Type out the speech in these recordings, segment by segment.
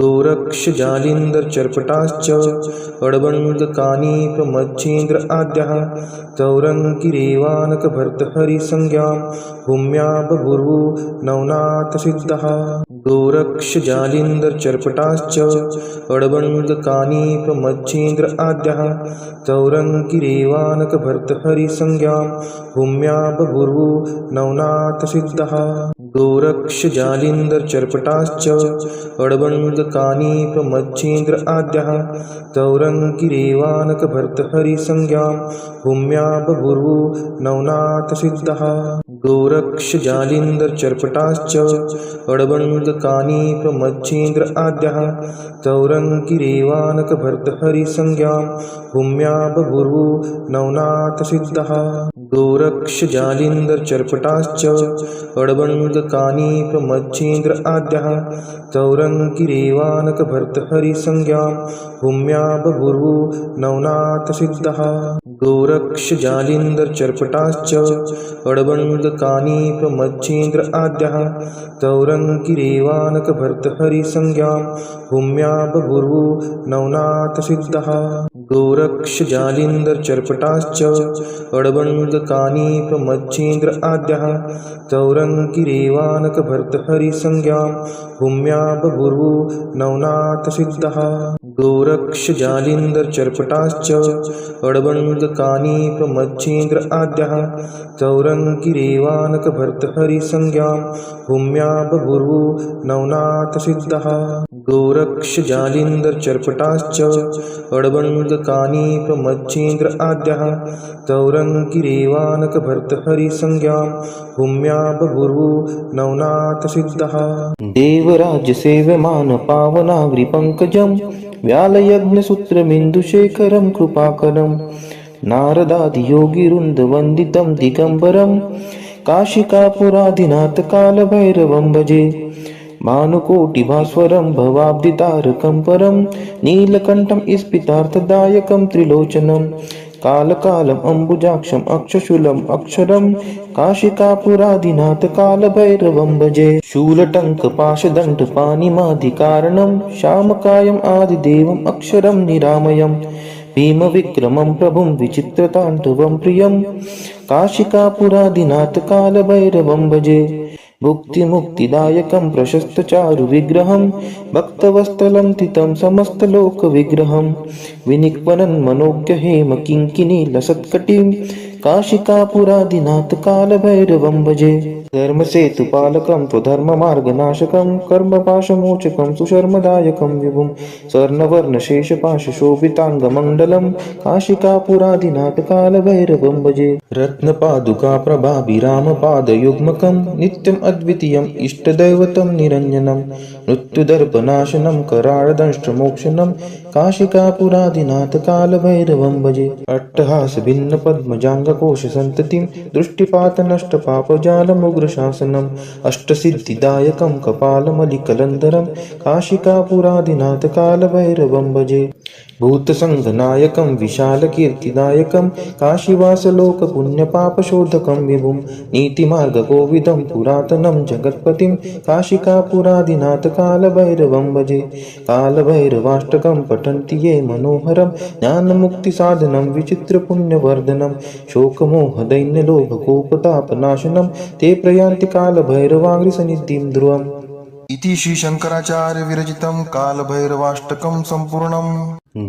गोरक्षजालिन्दर्चर्पटाश्च अडबङ्गकानि प्रमच्छेन्द्र आद्यः तौरङ्गिरेवानकभर्तहरिसंज्ञां भूम्या बभूवु नवनाथसिद्धः गोरक्षजालिन्दर्चर्पटाश्च अडबङ्गकानि प्रमच्छेन्द्र आद्यः तौरङ्गिरेवानकभर्तहरिसंज्ञां भूम्या बभूवु नवनाथसिद्धः गोरक्षजालिन्दर्चर्पटाश्च अडबङ्गकानि प्रमच्छेन्द्र आद्यः तौरङ्गिरेवानकभर्तहरिसंज्ञां भूम्या बभूवु नवनाथसिद्धः गोरक्षजालिन्दर्चर्पटाश्च अडबङ्गकानि प्रमच्छेन्द्र आद्यः तौरङ्गिरेवानकभर्तहरिसंज्ञां भूम्या बभूवु नवनाथसिद्धः गोरक्षजालिन्दर्चर्पटाश्च अडबङ्गकानि प्रमच्छेन्द्र आद्यः तौरङ्गिरेवानकभर्तहरिसंज्ञां भूम्या बभूवु नवनाथसिद्धः गोरक्षजालिन्दर्चर्पटाश्च अडबङ्गकानि प्रमच्छेन्द्र आद्यः तौरङ्गिरेवानकभर्तहरिसंज्ञां भूम्या बभूवु नवनाथसिद्धः गोरक्षजालिन्दर्चर्पटाश्च अडबङ्गकानि प्रमच्छेन्द्र आद्यः तौरङ्गिरेवानकभर्तहरिसंज्ञां भूम्या बभूवु नवनाथसिद्धः गोरक्षजालिन्दर्चर्पटाश्च अडबङ्गकानि प्रमच्छेन्द्र आद्यः तौरङ्गिरेवानकभर्तहरिसंज्ञां भूम्या बभूवु नवनाथसिद्धः गोरक्षजालिन्दर्चर्पटाश्च अडबङ्गकानि प्रमच्छेन्द्र आद्यः तौरङ्गिरेवानकभर्तहरिसंज्ञां भूम्या बभूवु नवनाथसिद्धः देवराज्यसेव्यमान पावनाग्रिपङ्कजं व्यालयज्ञसूत्रमिन्दुशेखरं कृपाकरं नारदादियोगिवृन्दवन्दितं दिगम्बरं काशिकापुराधिनाथकालभैरवं भजे भानुकोटिभास्वरं भवाब्धितारकं परं नीलकण्ठं स्फितार्थदायकं त्रिलोचनं कालकालम् अम्बुजाक्षम् अक्षशूलम् अक्षरं काशिकापुराधिनाथकालभैरवं भजे शूलटङ्कपाशदण्डपाणिमादिकारणं श्यामकायम् आदिदेवम् अक्षरं निरामयम् भीमविक्रमं प्रभुं विचित्रताण्डवं प्रियं काशिकापुराधिनाथकालभैरवं भजे भुक्तिमुक्तिदायकं प्रशस्तचारुविग्रहं भक्तवत्सलं तितं समस्तलोकविग्रहं विनिक्वनं मनोज्ञहेमकिङ्किणीलसत्कटिं काशिकापुराधिनाथकालभैरवं भजे धर्मसेतुपालकं त्वधर्ममार्गनाशकं कर्मपाशमोचकं सुशर्मदायकं विभुं स्वर्णवर्णशेषपाशशोभिताङ्गमण्डलं काशिकापुराधिनाथकालभैरवं भजे रत्नपादुकाप्रभाभिरामपादयुग्मकं नित्यम् अद्वितीयम् इष्टदैवतं निरञ्जनं मृत्युदर्पनाशनं कराळदंष्ट्रमोक्षणं काशिकापुराधिनाथकालभैरवं भजे अट्टहासभिन्नपद्मजाङ्गकोशसन्ततिं दृष्टिपातनष्टपापजालमुग्रशासनम् अष्टसिद्धिदायकं कपालमलिकलन्धरं काशिकापुराधिनाथकालभैरवं भजे भूतसङ्घनायकं विशालकीर्तिदायकं काशीवासलोकपुण्यपापशोधकं विभुं नीतिमार्गकोविदं पुरातनं जगत्पतिं काशिकापुराधिनाथकालभैरवं भजे कालभैरवाष्टकं पठन्ति ये मनोहरं ज्ञानमुक्तिसाधनं विचित्रपुण्यवर्धनं शोकमोहदैन्यलोभकोपतापनाशनं ते प्रयान्ति कालभैरवाङ्घ्रिसन्निधिं ध्रुवम् इति श्रीशङ्कराचार्य विरचितं कालभैरवाष्टकं सम्पूर्णम्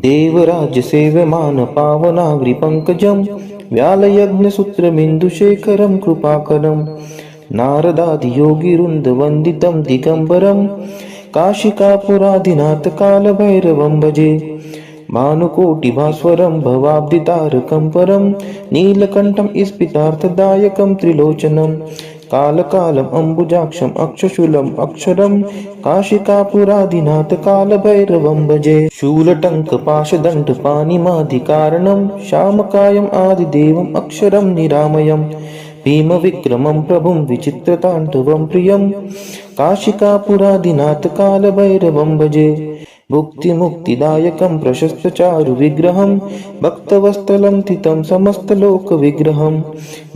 देवराज्यसेव्यमान पावनाग्रिपङ्कजं व्यालयज्ञसूत्रमिन्दुशेखरं कृपाकरं नारदादियोगिवृन्दवन्दितं दिगम्बरं काशिकापुराधिनाथकालभैरवं भजे भानुकोटिभास्वरं भवाब्धितारकं परं नीलकण्ठं स्फितार्थदायकं त्रिलोचनं कालकालम् अम्बुजाक्षम् अक्षशूलम् अक्षरं काशिकापुराधिनाथकालभैरवं भजे शूलटङ्कपाशदण्डपाणिमादिकारणं श्यामकायम् आदिदेवम् अक्षरं निरामयम् भीमविक्रमं प्रभुं विचित्रताण्डवं प्रियं काशिकापुराधिनाथकालभैरवं भजे भुक्तिमुक्तिदायकं प्रशस्तचारुविग्रहं भक्तवत्सलं तितं समस्तलोकविग्रहं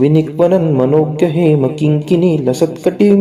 विनिक्वनं मनोज्ञहेमकिङ्किणीलसत्कटिं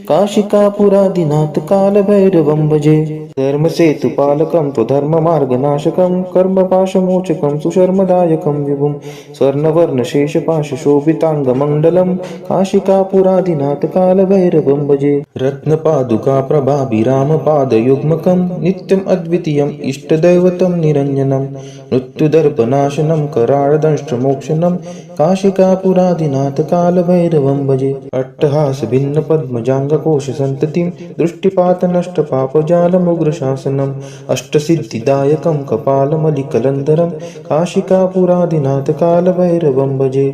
काशिकापुरादिनाथ कालभैरवं भजे धर्मसेतुपालकं त्वधर्ममार्गनाशकं कर्मपाशमोचकं सुशर्मदायकं विभुं स्वर्णवर्णशेषपाशशोभिताङ्गमण्डलं काशिकापुरादिनाथ कालभैरवं भजे रत्नपादुकाप्रभाभिरामपादयुग्मकं नित्यम् अद्वितीयम् इष्टदैवतं निरञ्जनं मृत्युदर्पनाशनं कराळदंष्ट्रमोक्षणं काशिकापुरादिनाथ कालभैरवं भजे अट्टहासभिन्नपद्मजाङ्गकोशसन्ततिं दृष्टिपातनष्टपापजालमुग्रशासनम् अष्टसिद्धिदायकं कपालमलिकलन्धरं काशिकापुरादिनाथ कालभैरवं भजे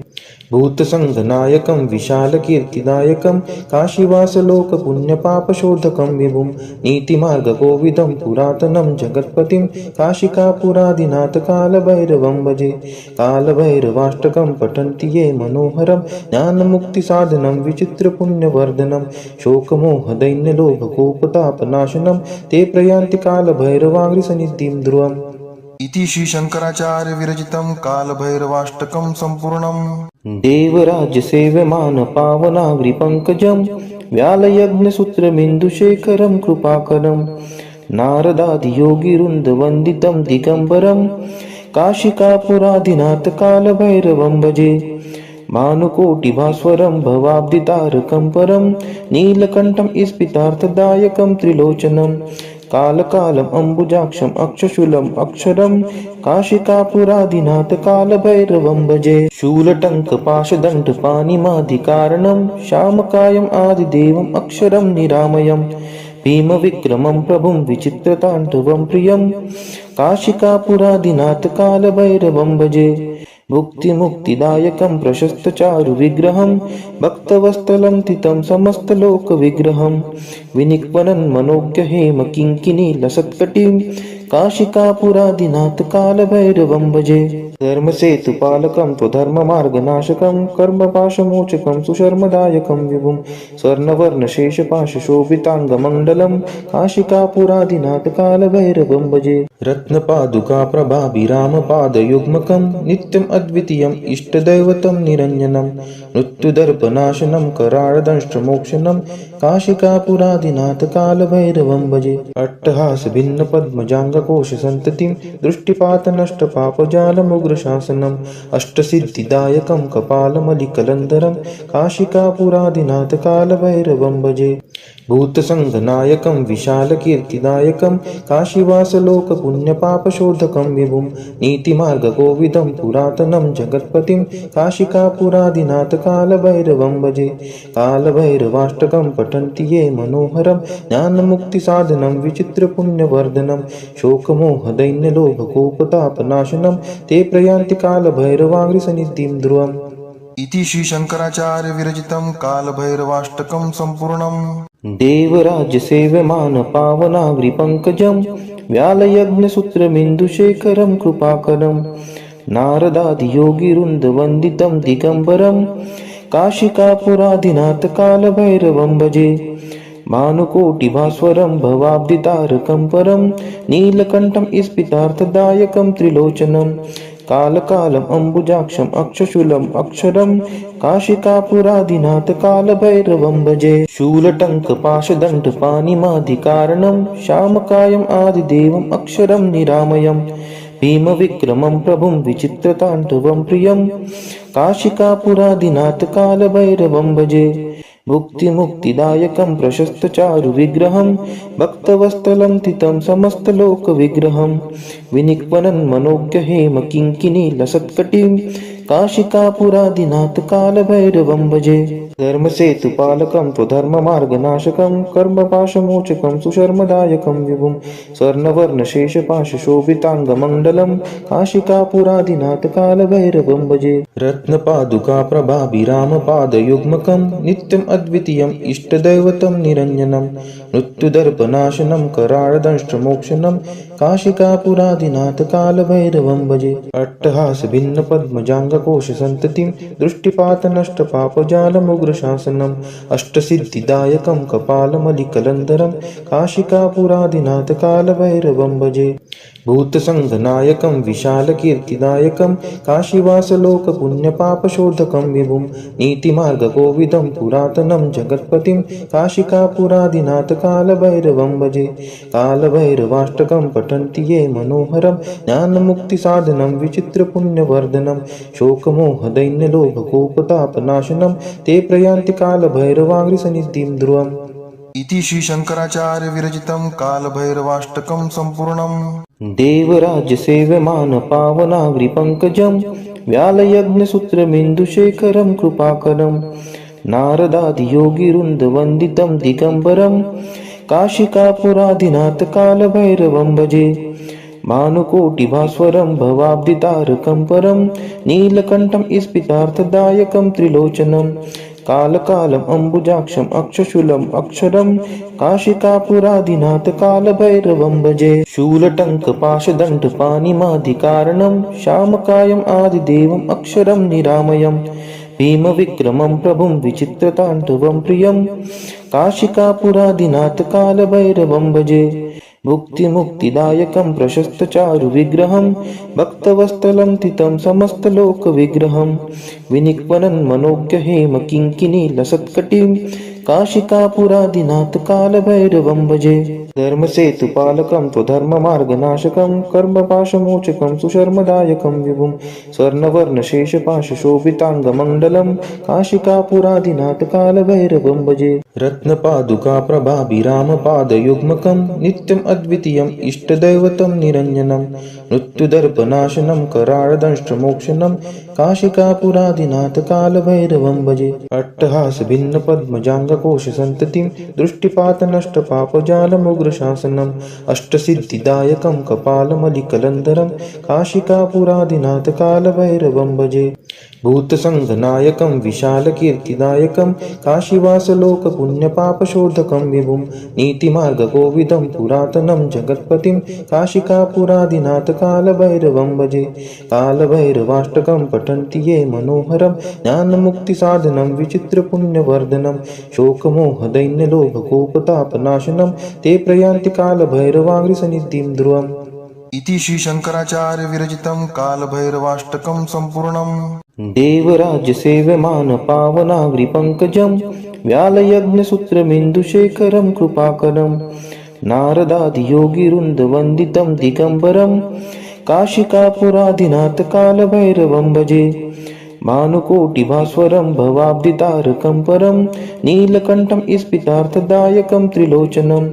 भूतसङ्घनायकं विशालकीर्तिदायकं काशीवासलोकपुण्यपापशोधकं विभुं नीतिमार्गकोविदं पुरातनं जगत्पतिं काशिकापुरादिनाथ कालभैरवं भजे कालभैरवाष्टकं पठन्ति ये मनोहरं ज्ञानमुक्तिसाधनं विचित्रपुण्यवर्धनं शोकमोहदैन्यलोभकोपतापनाशनं ते प्रयान्ति कालभैरवाङ्घ्रिसन्निधिं ध्रुवम् इति श्रीशङ्कराचार्य विरचितं कालभैरवाष्टकं सम्पूर्णम् देवराज्यसेव्यमानपावनाग्रिपङ्कजं व्यालयज्ञसूत्रमिन्दुशेखरं कृपाकरं नारदादियोगिवृन्दवन्दितं दिगम्बरं काशिकापुरादिनाथ कालभैरवं भजे भानुकोटिभास्वरं भवाब्धितारकं परं नीलकण्ठं स्फितार्थदायकं त्रिलोचनं कालकालम् अम्बुजाक्षम् अक्षशूलम् अक्षरं काशिकापुरादिनाथ कालभैरवं भजे शूलटङ्कपाशदण्डपाणिमादिकारणं श्यामकायम् आदिदेवम् अक्षरं निरामयम् भीमविक्रमं प्रभुं विचित्रताण्डवं प्रियं काशिकापुरादिनाथ कालभैरवं भजे भुक्तिमुक्तिदायकं प्रशस्तचारुविग्रहं भक्तवत्सलं तितं समस्तलोकविग्रहं विनिक्वनं मनोज्ञहेमकिङ्किणीलसत्कटिं काशिकापुरादिनाथ कालभैरवं भजे धर्मसेतुपालकं त्वधर्ममार्गनाशकं कर्मपाशमोचकं सुशर्मदायकं विभुं स्वर्णवर्णशेषपाशशोभिताङ्गमण्डलं काशिकापुरादिनाथ कालभैरवं भजे रत्नपादुकाप्रभाभिरामपादयुग्मकं नित्यम् अद्वितीयम् इष्टदैवतं निरञ्जनं मृत्युदर्पनाशनं कराळदंष्ट्रमोक्षणं काशिकापुरादिनाथ कालभैरवं भजे अट्टहासभिन्नपद्मजाङ्गकोशसन्ततिं दृष्टिपातनष्टपापजालमुग्रशासनम् अष्टसिद्धिदायकं कपालमलिकलन्धरं काशिकापुरादिनाथ कालभैरवं भजे भूतसङ्घनायकं विशालकीर्तिदायकं काशीवासलोकपुण्यपापशोधकं विभुं नीतिमार्गकोविदं पुरातनं जगत्पतिं काशिकापुरादिनाथ कालभैरवं भजे कालभैरवाष्टकं पठन्ति ये मनोहरं ज्ञानमुक्तिसाधनं विचित्रपुण्यवर्धनं शोकमोहदैन्यलोभकोपतापनाशनं ते प्रयान्ति कालभैरवाङ्घ्रिसन्निधिं ध्रुवम् इति श्रीशङ्कराचार्य विरचितं कालभैरवाष्टकं सम्पूर्णम् देवराज्यसेव्यमानपावनाग्रिपङ्कजं व्यालयज्ञसूत्रमिन्दुशेखरं कृपाकरं नारदादियोगिवृन्दवन्दितं दिगम्बरं काशिकापुरादिनाथ कालभैरवं भजे भानुकोटिभास्वरं भवाब्धितारकं परं नीलकण्ठं स्फितार्थदायकं त्रिलोचनं कालकालम् अम्बुजाक्षम् अक्षशूलम् अक्षरं काशिकापुरादिनाथ कालभैरवं भजे शूलटङ्कपाशदण्डपाणिमादिकारणं श्यामकायम् आदिदेवम् अक्षरं निरामयम् भीमविक्रमं प्रभुं विचित्रताण्डवं प्रियं काशिकापुरादिनाथ कालभैरवं भजे भुक्तिमुक्तिदायकं प्रशस्तचारुविग्रहं भक्तवत्सलं तितं समस्तलोकविग्रहं विनिक्वनं मनोज्ञहेमकिङ्किणीलसत्कटिं काशिकापुरादिनाथ कालभैरवं भजे धर्मसेतुपालकं त्वधर्ममार्गनाशकं कर्मपाशमोचकं सुशर्मदायकं विभुं स्वर्णवर्णशेषपाशशोभिताङ्गमण्डलं काशिकापुरादिनाथ कालभैरवं भजे रत्नपादुकाप्रभाभिरामपादयुग्मकं नित्यम् अद्वितीयम् इष्टदैवतं निरञ्जनं मृत्युदर्पनाशनं कराळदंष्ट्रमोक्षणं काशिकापुरादिनाथ कालभैरवं भजे अट्टहासभिन्नपद्मजाङ्गकोशसन्ततिं दृष्टिपातनष्टपापजालमुग्रशासनम् अष्टसिद्धिदायकं कपालमलिकलन्धरं काशिकापुरादिनाथ कालभैरवं भजे भूतसङ्घनायकं विशालकीर्तिदायकं काशीवासलोकपुण्यपापशोधकं विभुं नीतिमार्गकोविदं पुरातनं जगत्पतिं काशिकापुरादिनाथ कालभैरवं भजे। कालभैरवाष्टकं पठन्ति ये मनोहरं ज्ञानमुक्तिसाधनं विचित्रपुण्यवर्धनं शोकमोहदैन्यलोभकोपतापनाशनं ते प्रयान्ति कालभैरवाङ्घ्रिसन्निधिं ध्रुवम्। इति श्रीशङ्कराचार्य विरचितं कालभैरवाष्टकं सम्पूर्णम्। देवराज्यसेव्यमान पावनाग्रिपङ्कजं व्यालयज्ञसूत्रमिन्दुशेखरं कृपाकरं नारदादियोगिवृन्दवन्दितं दिगम्बरं काशिकापुरादिनाथ कालभैरवं भजे। भानुकोटिभास्वरं भवाब्धितारकं परं नीलकण्ठं स्फितार्थदायकं त्रिलोचनं कालकालम् अम्बुजाक्षम् अक्षशूलम् अक्षरं काशिकापुरादिनाथ कालभैरवं भजे। शूलटङ्कपाशदण्डपाणिमादिकारणं श्यामकायम् आदिदेवम् अक्षरं निरामयम् भीमविक्रमं प्रभुं विचित्रताण्डवं प्रियं काशिकापुरादिनाथ कालभैरवं भजे। भुक्तिमुक्तिदायकं प्रशस्तचारुविग्रहं भक्तवत्सलं तितं समस्तलोकविग्रहं विनिक्वनं मनोज्ञहेमकिङ्किणीलसत्कटिं काशिकापुरादिनाथ कालभैरवं भजे। धर्मसेतुपालकं त्वधर्ममार्गनाशकं कर्मपाशमोचकं सुशर्मदायकं विभुं स्वर्णवर्णशेषपाशशोभिताङ्गमण्डलं काशिकापुरादिनाथ कालभैरवं भजे। रत्नपादुकाप्रभाभिरामपादयुग्मकं नित्यम् अद्वितीयम् इष्टदैवतं निरञ्जनं मृत्युदर्पनाशनं कराळदंष्ट्रमोक्षणं काशिकापुरादिनाथ कालभैरवं भजे। अट्टहासभिन्नपद्मजाङ्गकोशसन्ततिं दृष्टिपातनष्टपापजालमुग्रशासनम् अष्टसिद्धिदायकं कपालमलिकलन्धरं काशिकापुरादिनाथ कालभैरवं भजे। भूतसङ्घनायकं विशालकीर्तिदायकं काशीवासलोकपुण्यपापशोधकं विभुं नीतिमार्गकोविदं पुरातनं जगत्पतिं काशिकापुरादिनाथ कालभैरवं भजे। कालभैरवाष्टकं पठन्ति ये मनोहरं ज्ञानमुक्तिसाधनं विचित्रपुण्यवर्धनं शोकमोहदैन्यलोभकोपतापनाशनं ते प्रयान्ति कालभैरवाङ्घ्रिसन्निधिं ध्रुवम्। इति श्रीशङ्कराचार्य विरचितं कालभैरवाष्टकं सम्पूर्णम्। देवराज्यसेव्यमान पावनाग्रिपङ्कजं व्यालयज्ञसूत्रमिन्दुशेखरं कृपाकरं नारदादियोगिवृन्दवन्दितं दिगम्बरं काशिकापुरादिनाथ कालभैरवं भजे। भानुकोटिभास्वरं भवाब्धितारकं परं नीलकण्ठं स्फितार्थदायकं त्रिलोचनं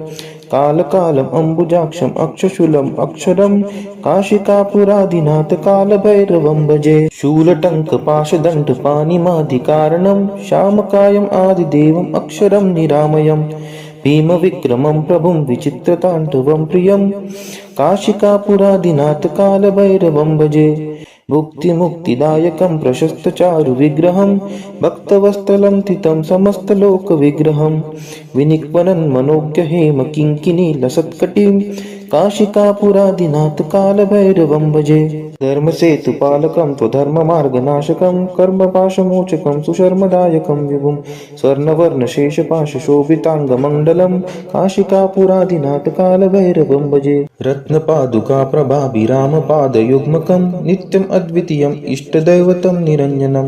कालकालम् अम्बुजाक्षम् अक्षशूलम् अक्षरं काशिकापुरादिनाथ कालभैरवं भजे। शूलटङ्कपाशदण्डपाणिमादिकारणं श्यामकायम् आदिदेवम् अक्षरं निरामयम् भीमविक्रमं प्रभुं विचित्रताण्डवं प्रियं काशिकापुरादिनाथ कालभैरवं भजे। भुक्तिमुक्तिदायकं प्रशस्तचारुविग्रहं भक्तवत्सलं तितं समस्तलोकविग्रहं विनिक्वनं मनोज्ञहेमकिङ्किणीलसत्कटिं काशिकापुरादिनाथ कालभैरवं भजे। धर्मसेतुपालकं त्वधर्ममार्गनाशकं कर्मपाशमोचकं सुशर्मदायकं विभुं स्वर्णवर्णशेषपाशशोभिताङ्गमण्डलं काशिकापुरादिनाथ कालभैरवं भजे। रत्नपादुकाप्रभाभिरामपादयुग्मकं नित्यम् अद्वितीयम् इष्टदैवतं निरञ्जनं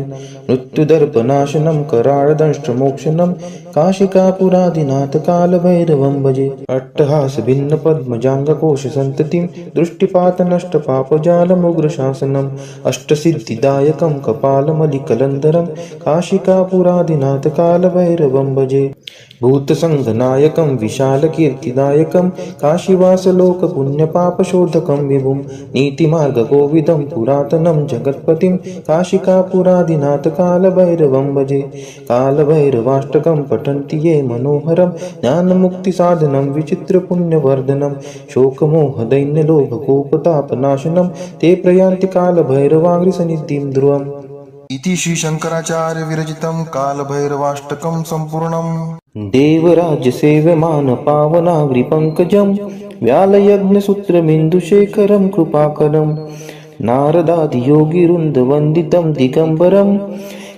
मृत्युदर्पनाशनं कराळदंष्ट्रमोक्षणं काशिकापुरादिनाथ कालभैरवं भजे। अट्टहासभिन्नपद्मजाङ्गकोशसन्ततिं दृष्टिपातनष्टपापजालमुग्रशासनम् अष्टसिद्धिदायकं कपालमलिकलन्धरं काशिकापुरादिनाथ कालभैरवं भजे। भूतसङ्घनायकं विशालकीर्तिदायकं काशीवासलोकपुण्यपापशोधकं विभुं नीतिमार्गकोविदं पुरातनं जगत्पतिं काशिकापुरादिनाथ कालभैरवं भजे। कालभैरवाष्टकं पठन्ति ये मनोहरं ज्ञानमुक्तिसाधनं विचित्रपुण्यवर्धनं शोकमोहदैन्यलोभकोपतापनाशनं ते प्रयान्ति कालभैरवाङ्घ्रिसन्निधिं ध्रुवम्। इति श्रीशङ्कराचार्य विरचितं कालभैरवाष्टकं सम्पूर्णम्। देवराज्यसेव्यमान पावनाग्रिपङ्कजं व्यालयज्ञसूत्रमिन्दुशेखरं कृपाकरं नारदादियोगिवृन्दवन्दितं दिगम्बरं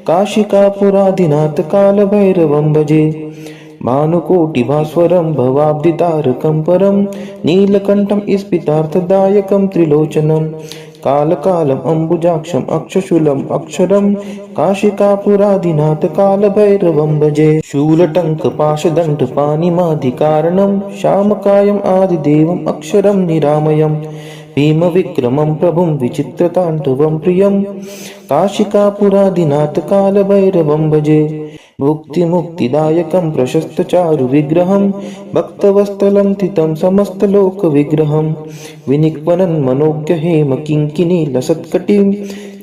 काशिकापुरादिनाथ कालभैरवं भजे। भानुकोटिभास्वरं भवाब्धितारकं परं नीलकण्ठं स्फितार्थदायकं त्रिलोचनं कालकालम् अम्बुजाक्षम् अक्षशूलम् अक्षरं काशिकापुरादिनाथ कालभैरवं भजे शूलटङ्कपाशदण्डपाणिमाधिकारणं श्यामकायम् आदिदेवम् अक्षरं निरामयम् भीमविक्रमं प्रभुं विचित्रताण्डवं प्रियं काशिकापुरादिनाथ कालभैरवं भजे मुक्तिमुक्तिदायकं प्रशस्तचारुविग्रहं भक्तवत्सलं थितं समस्तलोकविग्रहं विनिक्वनं मनोज्ञ हेम किङ्किणीलसत्कटिं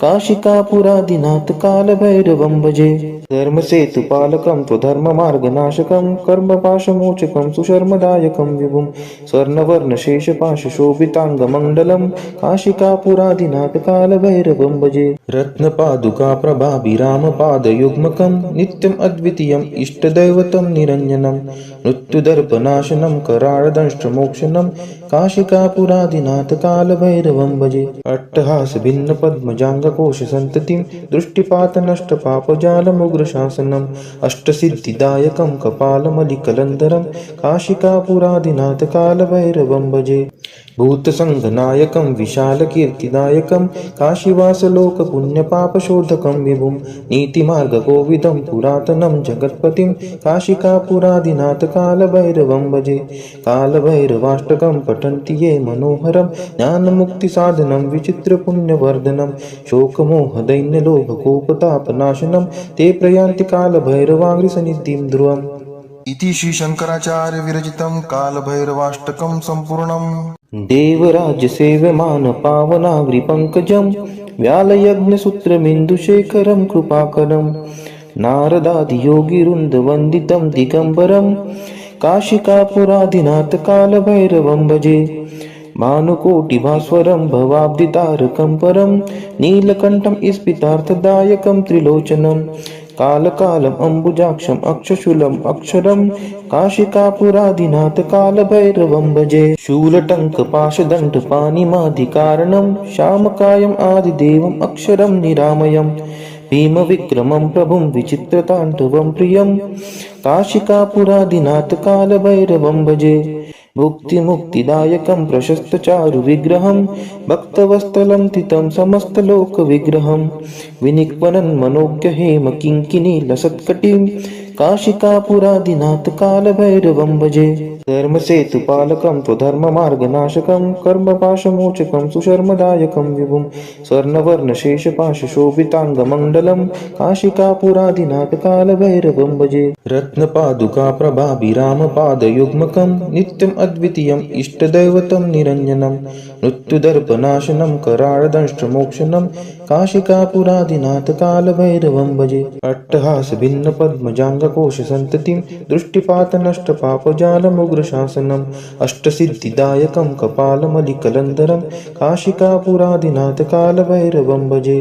काशिकापुरादिनाथ कालभैरवं भजे धर्मसेतुपालकं त्वधर्ममार्गनाशकं कर्मपाशमोचकं सुशर्मदायकं विभुं स्वर्णवर्णशेषपाशशोभिताङ्गमण्डलं काशिकापुरादिनाथ कालभैरवं भजे रत्नपादुकाप्रभाभिरामपादयुग्मकं नित्यम् अद्वितीयम् इष्टदैवतं निरञ्जनं मृत्युदर्पनाशनं कराळदंष्ट्रमोक्षणं काशिकापुरादिनाथ कालभैरवं भजे अट्टहासभिन्नपद्मजाङ्गकोशसन्ततिं दृष्टिपातनष्टपापजालमुग्रशासनम् अष्टसिद्धिदायकं कपालमलिकलन्धरं काशिकापुरादिनाथ कालभैरवं भजे भूतसङ्घनायकं विशालकीर्तिदायकं काशीवासलोकपुण्यपापशोधकं विभुं नीतिमार्गकोविदं पुरातनं जगत्पतिं काशिकापुरादिनाथ कालभैरवं भजे कालभैरवाष्टकं पठन्ति ये मनोहरं ज्ञानमुक्तिसाधनं विचित्रपुण्यवर्धनं शोकमोहदैन्यलोभकोपतापनाशनं ते प्रयान्ति कालभैरवाङ्घ्रिसन्निधिं ध्रुवम् इति श्री शंकराचार्य विरचितं कालभैरवाष्टकं सम्पूर्णम् देवराज्यसेव्यमानपावनाग्रिपङ्कजं व्यालयज्ञसूत्रमिन्दुशेखरं कृपाकरं नारदादियोगिवृन्दवन्दितं दिगम्बरं काशिकापुरादिनाथ कालभैरवं भजे भानुकोटिभास्वरं भवाब्धितारकं परं नीलकण्ठं स्फितार्थदायकं त्रिलोचनं कालकालम् अम्बुजाक्षम् अक्षशूलम् अक्षरं काशिकापुरादिनाथ कालभैरवं भजे शूलटङ्कपाशदण्डपाणिमाधिकारणं श्यामकायम् आदिदेवम् अक्षरं निरामयम् भीमविक्रमं प्रभुं विचित्रताण्डवं प्रियं काशिकापुरादिनाथ कालभैरवं भजे मुक्तिमुक्तिदायकं प्रशस्तचारुविग्रहं भक्तवत्सलं थितं समस्तलोकविग्रहं विनिक्वनं मनोज्ञ हेम किङ्किणीलसत्कटिं काशिकापुरादिनाथ कालभैरवं भजे धर्मसेतुपालकं त्वधर्ममार्गनाशकं कर्मपाशमोचकं सुशर्मदायकं विभुं स्वर्णवर्णशेषपाशशोभिताङ्गमण्डलं काशिकापुरादिनाथ कालभैरवं भजे रत्नपादुकाप्रभाभिरामपादयुग्मकं नित्यम् अद्वितीयम् इष्टदैवतं निरञ्जनं मृत्युदर्पनाशनं कराळदंष्ट्रमोक्षणं काशिकापुरादिनाथ कालभैरवं भजे अट्टहासभिन्नपद्मजाङ्गकोशसन्ततिं दृष्टिपातनष्टपापजालमुग्रशासनम् अष्टसिद्धिदायकं कपालमलिकलन्धरं काशिकापुरादिनाथ कालभैरवं भजे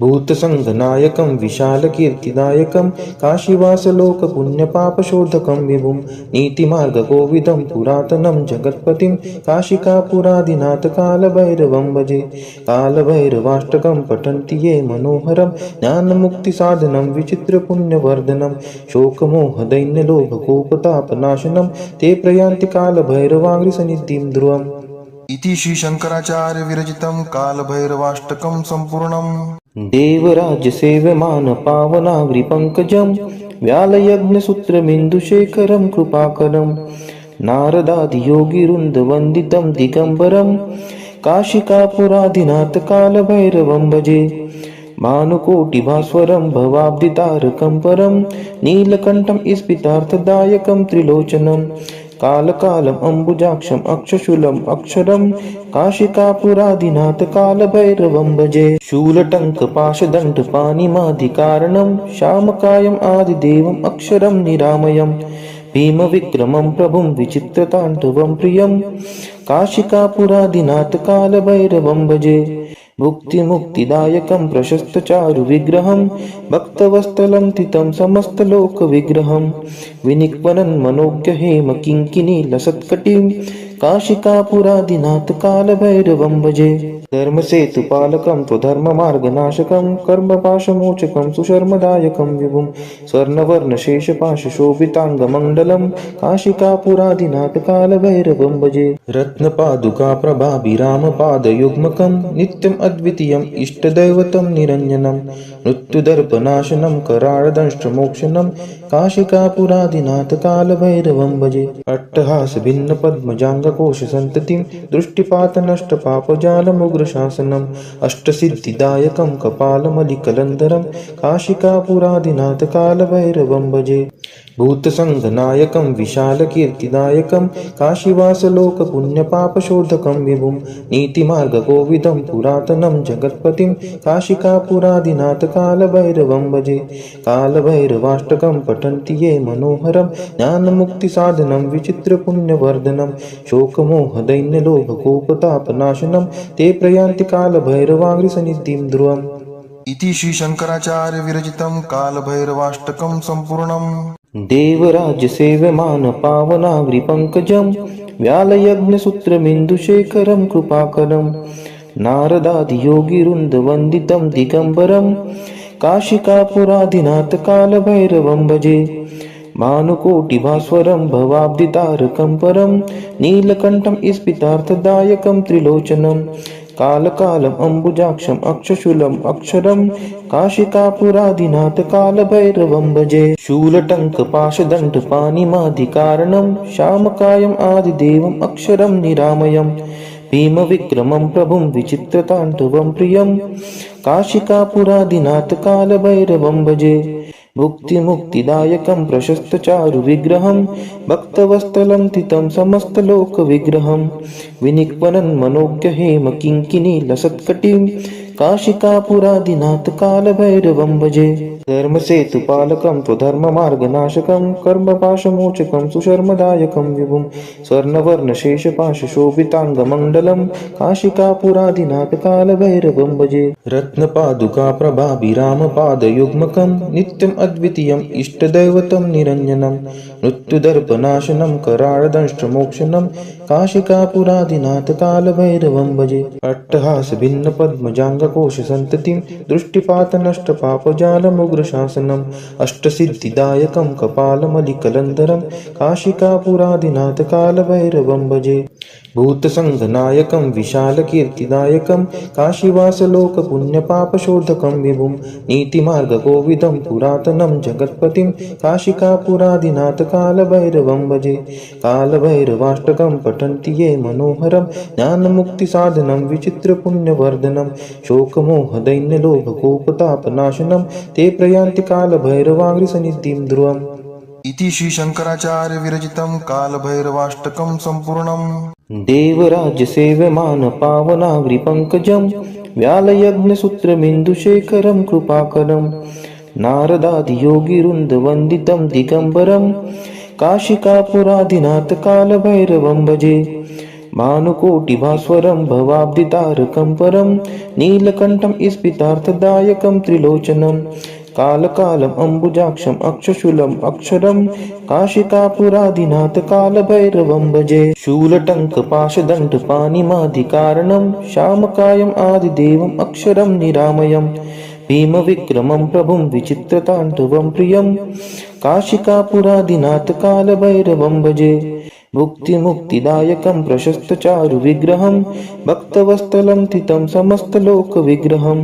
भूतसङ्घनायकं विशालकीर्तिदायकं काशीवासलोकपुण्यपापशोधकं विभुं नीतिमार्गकोविदं पुरातनं जगत्पतिं काशिकापुरादिनाथ कालभैरवं भजे कालभैरवाष्टकं पठन्ति ये मनोहरं ज्ञानमुक्तिसाधनं विचित्रपुण्यवर्धनं शोकमोहदैन्यलोभकोपतापनाशनं ते प्रयान्ति कालभैरवाङ्घ्रिसन्निधिं ध्रुवम् इति श्री शंकराचार्य विरचितं कालभैरवाष्टकं सम्पूर्णम् देवराज्यसेव्यमानपावनाग्रिपङ्कजं व्यालयज्ञसूत्रमिन्दुशेखरं कृपाकरं नारदादियोगिवृन्दवन्दितं दिगम्बरं काशिकापुरादिनाथ कालभैरवं भजे भानुकोटिभास्वरं भवाब्धितारकं परं नीलकण्ठं स्फितार्थदायकं त्रिलोचनं कालकालम् अम्बुजाक्षम् अक्षशूलम् अक्षरं काशिकापुरादिनाथ कालभैरवं भजे शूलटङ्कपाशदण्डपाणिमाधिकारणं श्यामकायम् आदिदेवम् अक्षरं निरामयम् भीमविक्रमं प्रभुं विचित्रताण्डवं प्रियं काशिकापुरादिनाथ कालभैरवं भजे मुक्तिमुक्तिदायकं प्रशस्तचारुविग्रहं भक्तवत्सलं थितं समस्तलोकविग्रहं विनिक्वनं मनोज्ञ हेम किङ्किणीलसत्कटिं काशिकापुरादिनाथ कालभैरवं भजे धर्मसेतुपालकं त्वधर्ममार्गनाशकं कर्मपाशमोचकं सुशर्मदायकं विभुं स्वर्णवर्णशेषपाशशोभिताङ्गमण्डलं काशिकापुरादिनाथ कालभैरवं भजे रत्नपादुकाप्रभाभिरामपादयुग्मकं नित्यम् अद्वितीयम् इष्टदैवतं निरञ्जनं मृत्युदर्पनाशनं कराळदंष्ट्रमोक्षणं काशिकापुरादिनाथ कालभैरवं भजे अट्टहासभिन्नपद्मजाङ्गकोशसन्ततिं दृष्टिपातनष्टपापजालमुग्रशासनम् अष्टसिद्धिदायकं कपालमलिकलन्धरं काशिकापुरादिनाथ कालभैरवं भजे भूतसङ्घनायकं विशालकीर्तिदायकं काशीवासलोकपुण्यपापशोधकं विभुं नीतिमार्गकोविदं पुरातनं जगत्पतिं काशिकापुरादिनाथ कालभैरवं भजे कालभैरवाष्टकं पठन्ति ये मनोहरं ज्ञानमुक्तिसाधनं विचित्रपुण्यवर्धनं शोकमोहदैन्यलोभकोपतापनाशनं ते प्रयान्ति कालभैरवाङ्घ्रिसन्निधिं ध्रुवम् इति श्रीशङ्कराचार्य विरचितं कालभैरवाष्टकं सम्पूर्णम् देवराजसेव्यमान पावनाग्रिपङ्कजं व्यालयज्ञसूत्रमिन्दुशेखरं कृपाकरं नारदादियोगिवृन्दवन्दितं दिगम्बरं काशिकापुरादिनाथ कालभैरवं भजे भानुकोटिभास्वरं भवाब्धितारकं परं नीलकण्ठं स्फितार्थदायकं त्रिलोचनं कालकालम् अम्बुजाक्षम् अक्षशूलम् अक्षरं काशिकापुरादिनाथ कालभैरवं भजे शूलटङ्कपाशदण्डपाणिमादिकारणं श्यामकायम् आदिदेवम् अक्षरं निरामयम् भीमविक्रमं प्रभुं विचित्रताण्डवं प्रियं काशिकापुरादिनाथ कालभैरवं भजे भुक्तिमुक्तिदायकं प्रशस्तचारुविग्रहं भक्तवत्सलं तितं समस्तलोकविग्रहं विनिक्वनं मनोज्ञहेम किङ्किणीलसत्कटिं काशिकापुरादिनाथ कालभैरवं भजे धर्मसेतुपालकं त्वधर्ममार्गनाशकं कर्मपाशमोचकं सुशर्मदायकं विभुं स्वर्णवर्णशेषपाशशोभिताङ्गमण्डलं काशिकापुरादिनाथ कालभैरवं भजे रत्नपादुकाप्रभाभिरामपादयुग्मकं नित्यम् अद्वितीयम् इष्टदैवतं निरञ्जनं मृत्युदर्पनाशनं कराळदंष्ट्रमोक्षणं काशिकापुरादिनाथ कालभैरवं भजे अट्टहासभिन्नपद्मजाङ्गकोशसन्ततिं दृष्टिपातनष्टपापजालमुग्रशासनम् अष्टसिद्धिदायकं कपालमलिकलन्धरं काशिकापुरादिनाथ कालभैरवं भजे भूतसङ्घनायकं विशालकीर्तिदायकं काशीवासलोकपुण्यपापशोधकं विभुं नीतिमार्गकोविदं पुरातनं जगत्पतिं काशिकापुरादिनाथ कालभैरवं भजे कालभैरवाष्टकं पठन्ति ये मनोहरं ज्ञानमुक्तिसाधनं विचित्रपुण्यवर्धनं शोकमोहदैन्यलोभकोपतापनाशनं ते प्रयान्ति कालभैरवाङ्घ्रिसन्निधिं ध्रुवम् इति श्रीशङ्कराचार्य विरचितं कालभैरवाष्टकं सम्पूर्णम् देवराजसेव्यमान पावनाग्रिपङ्कजं व्यालयज्ञसूत्रमिन्दुशेखरं कृपाकरं नारदादियोगिवृन्दवन्दितं दिगम्बरं काशिकापुरादिनाथ कालभैरवं भजे भानुकोटिभास्वरं भवाब्धितारकं परं नीलकण्ठं स्फितार्थदायकं त्रिलोचनं कालकालम् अम्बुजाक्षम् अक्षशूलम् अक्षरं काशिकापुरादिनाथ कालभैरवं भजे शूलटङ्कपाशदण्डपाणिमादिकारणं श्यामकायम् आदिदेवम् अक्षरं निरामयम् भीमविक्रमं प्रभुं विचित्रताण्डवं प्रियं काशिकापुरादिनाथ कालभैरवं भजे भुक्तिमुक्तिदायकं प्रशस्तचारुविग्रहं भक्तवत्सलं तितं समस्तलोकविग्रहं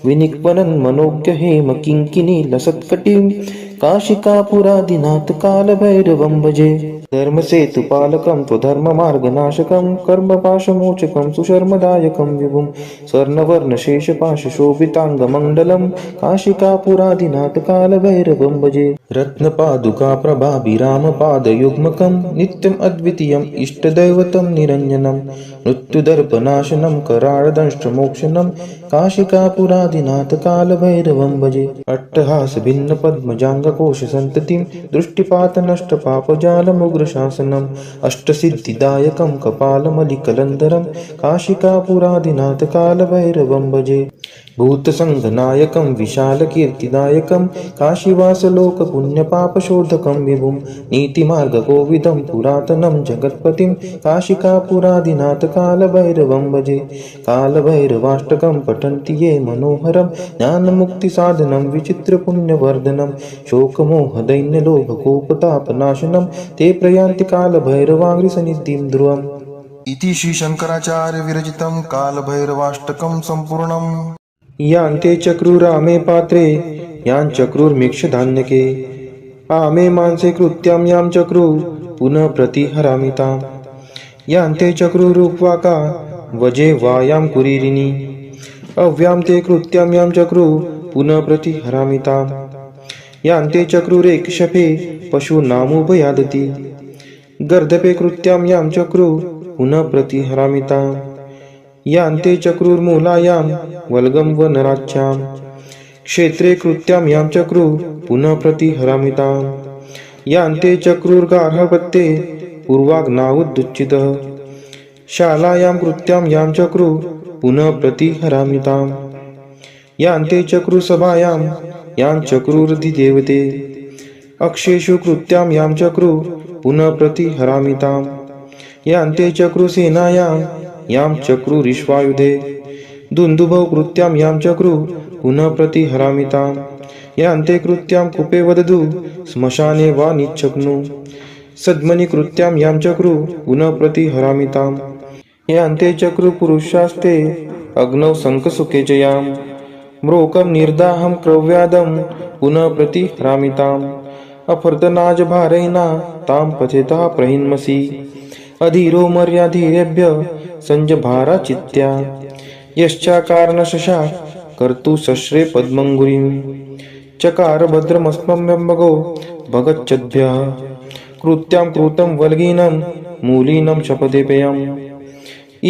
विनिक्वनं मनोज्ञहेम किङ्किणीलसत्कटिं काशिकापुरादिनाथ कालभैरवं भजे धर्मसेतुपालकं त्वधर्ममार्गनाशकं कर्मपाशमोचकं सुशर्मदायकं विभुं स्वर्णवर्णशेषपाशशोभिताङ्गमण्डलं काशिकापुरादिनाथ कालभैरवं भजे रत्नपादुकाप्रभाभिरामपादयुग्मकं नित्यम् अद्वितीयम् इष्टदैवतं निरञ्जनं मृत्युदर्पनाशनं कराळदंष्ट्रमोक्षणं काशिकापुरादिनाथ कालभैरवं भजे अट्टहासभिन्नपद्मजाङ्ग नागकोशसन्ततिं दृष्टिपातनष्टपापजालमुग्रशासनम् अष्टसिद्धिदायकं कपालमलिकलन्धरं काशिकापुरादिनाथकालभैरवं भजे भूतसङ्घनायकं विशालकीर्तिदायकं काशीवासलोकपुण्यपापशोधकं विभुं नीतिमार्गकोविदं पुरातनं जगत्पतिं काशिकापुरादिनाथकालभैरवं भजे कालभैरवाष्टकं पठन्ति ये मनोहरं ज्ञानमुक्तिसाधनं विचित्रपुण्यवर्धनं शोकमोहदैन्यलोभकोपतापनाशनं ते प्रयान्ति कालभैरवाङ्घ्रिसन्निधिं ध्रुवम् इति श्री शंकराचार्य विरचितं कालभैरवाष्टकं सम्पूर्णम् यान्ते चक्रुरामे पात्रे याञ्चक्रुर्मिक्षधान्यके आमे मांसे कृत्यां यां चक्रु पुनः प्रतिहरामि ताम् यान्ते चक्रुरुक्वाका वजे वायां कुरीरिणी अव्यां ते कृत्यां यां चक्रु पुनः प्रतिहरामि ताम् यान्ते चक्रुरेक्षपे पशूनामुभयादति गर्दपे कृत्यां यां चक्रु पुनः प्रतिहरामि ताम् यान्ते चक्रुर्मूलायां वल्गं वनराच्यां क्षेत्रे कृत्यां यां चक्रु पुनः प्रतिहरामि ताम् यान्ते चक्रुर्गार्हपत्ये पूर्वाग्नावुदुच्चितः शालायां कृत्यां यां चक्रु पुनः प्रतिहरामि ताम् यान्ते चक्रुसभायां यां चक्रुरधिदेवते अक्षेषु कृत्यां यां चक्रु पुनः प्रतिहरामि ताम् यान्ते चक्रुसेनायां यां चक्रुरिश्वायुधे दुन्दुभौ कृत्यां यां चक्रु पुनः प्रतिहरामि ताम् यान्ते कृत्यां कुपे वदतु श्मशाने वा निच्छग्नु सद्मनि कृत्यां यां चक्रु पुनः प्रतिहरामि ताम् यान्ते चक्रुपुरुषास्ते अग्नौ शङ्खसुखे च यां म्रोकं निर्दाहं क्रव्यादं पुनः प्रतिहरामि ताम् अफर्दनाजभारैना तां पचेतः प्रहिन्मसि अधीरो मर्याधीरेभ्य संजभारा चित्त्या यश्चाकारणशशा कर्तु सश्रे पद्मङ्गुरीं चकार भद्रमस्मभ्यम्बगो भगच्छद्भ्यः कृत्यां कृतं वल्गीनं मूलीनं शपथेपेयम्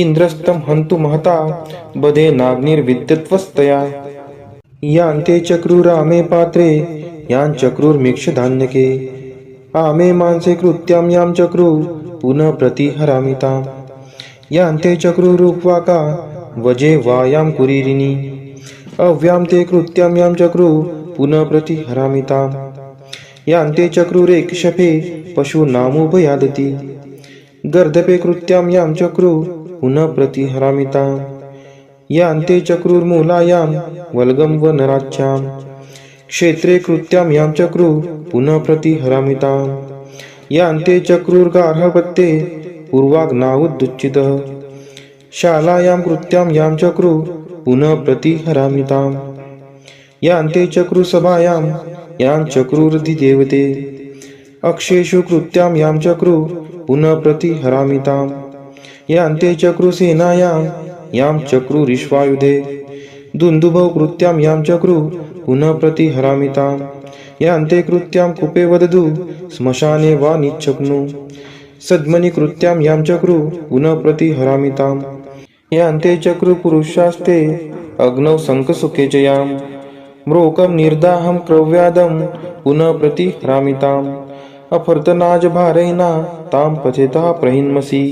इन्द्रस्तं हन्तु महता बधेनाग्निर्विद्युत्वस्तया यान्ते चक्रुरामे पात्रे याञ्चक्रुर्मिक्षधान्यके आमे मांसे कृत्यां यां चक्रु पुनः प्रतिहरामि ताम् यान्ते चक्रुरुक्वाका वजे वायां कुरीरिणी अव्यां ते कृत्यां यां चक्रु पुनः प्रतिहरामि ताम् यान्ते चक्रुरेक्षपे पशूनामुभयादति गर्दपे कृत्यां यां चक्रु पुनः प्रतिहरामि ताम् यान्ते चक्रुर्मूलायां वल्गं वनराच्यां क्षेत्रे कृत्यां यां चक्रु पुनः प्रतिहरामि ताम् यान्ते चक्रुर्गार्हपत्ये पूर्वाग्नावुदुच्चितः शालायां कृत्यां यां चक्रु पुनः प्रतिहरामि ताम् यान्ते चक्रुसभायां यां चक्रुरधिदेवते अक्षेषु कृत्यां यां चक्रु पुनः प्रतिहरामि ताम् यान्ते चक्रुसेनायां यां चक्रुरिश्वायुधे दुन्दुभौ कृत्यां यां चक्रु पुनः प्रतिहरामि ताम् यान्ते कृत्यां कुपे वदतु श्मशाने वा निच्छग्नु सद्मनि कृत्यां यां चक्रु पुनः प्रतिहरामि ताम् यान्ते चक्रुपुरुषास्ते अग्नौ शङ्खसुखे च यां म्रोकं निर्दाहं क्रव्यादं पुनः प्रतिहरामि ताम् अफर्तनाजभारैना तां पचेतः प्रहिन्मसि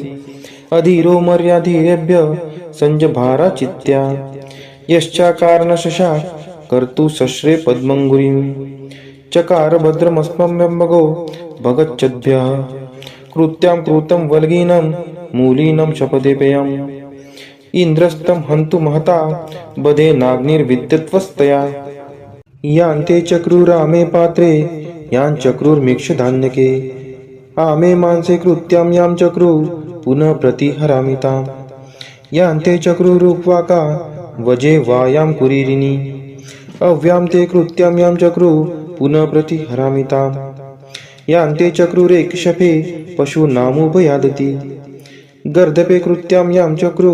अधीरो मर्याधीरेभ्य संजभारा चित्त्या यश्चाकारणशशा कर्तु सश्रे पद्मङ्गुरीं चकार भद्रमस्मभ्यम्बगो भगच्छद्भ्यः कृत्यां कृतं वल्गीनं मूलीनं शपथेपेयम् इन्द्रस्तं हन्तु महता बधेनाग्निर्विद्युत्वस्तया यान्ते चक्रुरामे पात्रे याञ्चक्रुर्मिक्षधान्यके आमे मांसे कृत्यां यां चक्रु पुनः प्रतिहरामि ताम् यान्ते चक्रुरुक्वाका वजे वायां कुरीरिणी अव्यां ते कृत्यां यां चक्रु पुनः प्रतिहरामि ताम् यान्ते चक्रुरेक्षपे पशूनामुभयादति गर्दपे कृत्यां यां चक्रु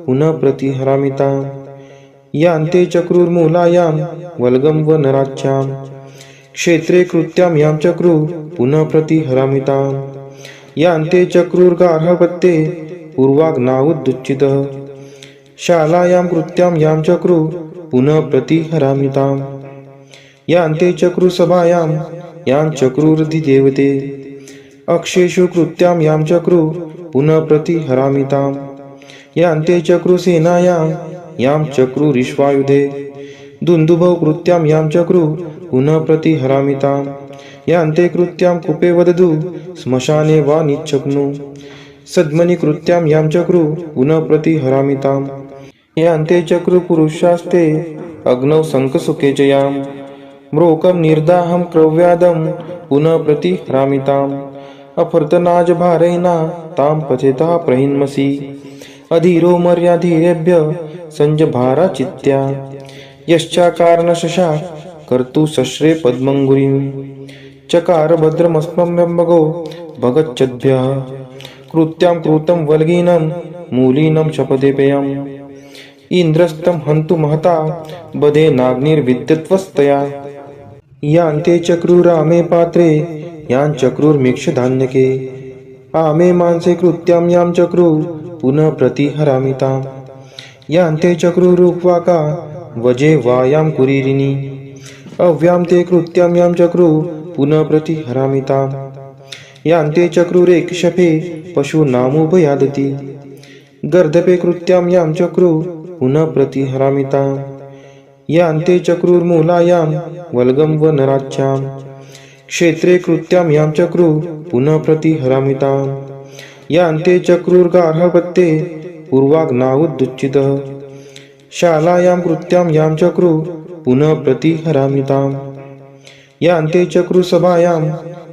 पुनः प्रतिहरामि ताम् यान्ते चक्रुर्मूलायां वल्गं वनराच्यां क्षेत्रे कृत्यां यां चक्रु पुनः प्रतिहरामि ताम् यान्ते चक्रुर्गार्हपत्ये पूर्वाग्नावुदुच्चितः शालायां कृत्यां यां चक्रु पुनः प्रतिहरामि ताम् यान्ते चक्रुसभायां यां चक्रुर्धिदेवते अक्षेषु कृत्यां यां चक्रु पुनः प्रतिहरामि ताम् यान्ते चक्रुसेनायां यां चक्रुरिश्वायुधे दुन्दुभौ कृत्यां यां चक्रु पुनः प्रतिहरामि ताम् यान्ते कृत्यां कुपे वदतु श्मशाने वा निच्छक्नु सद्मनि कृत्यां यां चक्रु पुनः प्रतिहरामि ताम् यान्ते चक्रुपुरुषास्ते अग्नौ शङ्खसुखे च यां म्रोकं निर्दाहं क्रव्यादं पुनः प्रतिहरामि ताम् अफर्तनाजभारैना तां पचेतः प्रहिन्मसि अधीरो मर्याधीरेभ्य संजभारा चित्त्या यश्चाकारणशशा कर्तु सश्रे पद्मङ्गुरीं चकार भद्रमस्मभ्यम्बगो भगच्छद्भ्यः कृत्यां कृतं वल्गीनं मूलीनं शपथे पेयम् इन्द्रस्तं हन्तु महता बधे नाग्निर्विद्युत्वस्तया यान्ते चक्रुरामे पात्रे यां चक्रुर्मीक्षधान्यके आमे मांसे कृत्यां यां चक्रु पुनः प्रतिहरामि ताम् यान्ते चक्रुरुक्वाका वजे वायां कुरीरिणी अव्यां ते कृत्यां यां चक्रु पुनः प्रतिहरामि ताम् यान्ते चक्रुरेक्षपे पशूनामुपयादति गर्दपे कृत्यां यां चक्रु पुनः प्रतिहरामि ताम् यान्ते चक्रुर्मूलायां वल्गं वनराच्यां क्षेत्रे कृत्यां यां चक्रु पुनः प्रतिहरामि ताम् यान्ते चक्रुर्गार्हपत्ये पूर्वाग्नावुदुच्चितः शालायां कृत्यां यां चक्रु पुनः प्रतिहरामि ताम् यान्ते चक्रुसभायां